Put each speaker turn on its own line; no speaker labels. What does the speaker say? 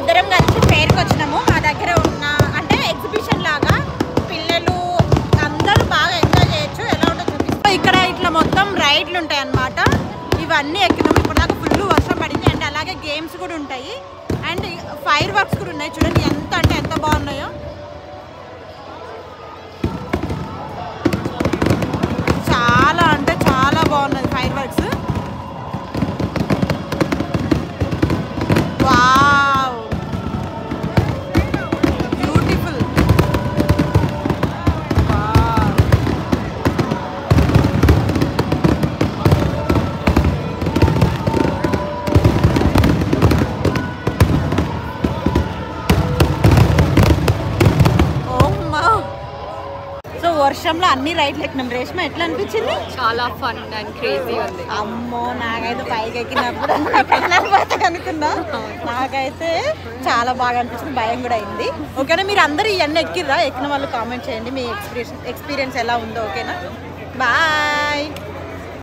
ఇద్దరం కలిసి ఫేర్కి వచ్చినాము. మా దగ్గర ఉన్న అంటే ఎగ్జిబిషన్ లాగా పిల్లలు అందరూ బాగా ఎంజాయ్ చేయొచ్చు. ఎలా ఉంటుందో చూపిస్తాం. ఇక్కడ ఇట్లా మొత్తం రైడ్లు ఉంటాయి అన్నమాట. ఇవన్నీ ఎక్కినాము. ఇప్పుడు దాకా ఫుల్ వర్షం పడింది. అండ్ అలాగే గేమ్స్ కూడా ఉంటాయి. అండ్ ఫైర్ వర్క్స్ కూడా ఉన్నాయి. చూడండి ఎంత అంటే ఎంత బాగున్నాయో. చాలా అంటే చాలా బాగున్నది ఫైర్ వర్క్స్. Wow beautiful. వర్షంలో అన్ని రైడ్లు ఎక్కినాం. రేష్మ ఎట్లా అనిపించింది?
చాలా ఫన్ అండ్ క్రేజీ ఉంది.
అమ్మో నాకైతే పైకి ఎక్కినప్పుడు అనుకున్నా. నాకైతే చాలా బాగా అనిపించింది. భయం కూడా అయింది. ఓకేనా, మీరు అందరూ ఇవన్నీ ఎక్కిర్రా? ఎక్కిన వాళ్ళు కామెంట్ చేయండి మీ ఎక్స్పీరియన్స్ ఎలా ఉందో. ఓకేనా, బాయ్.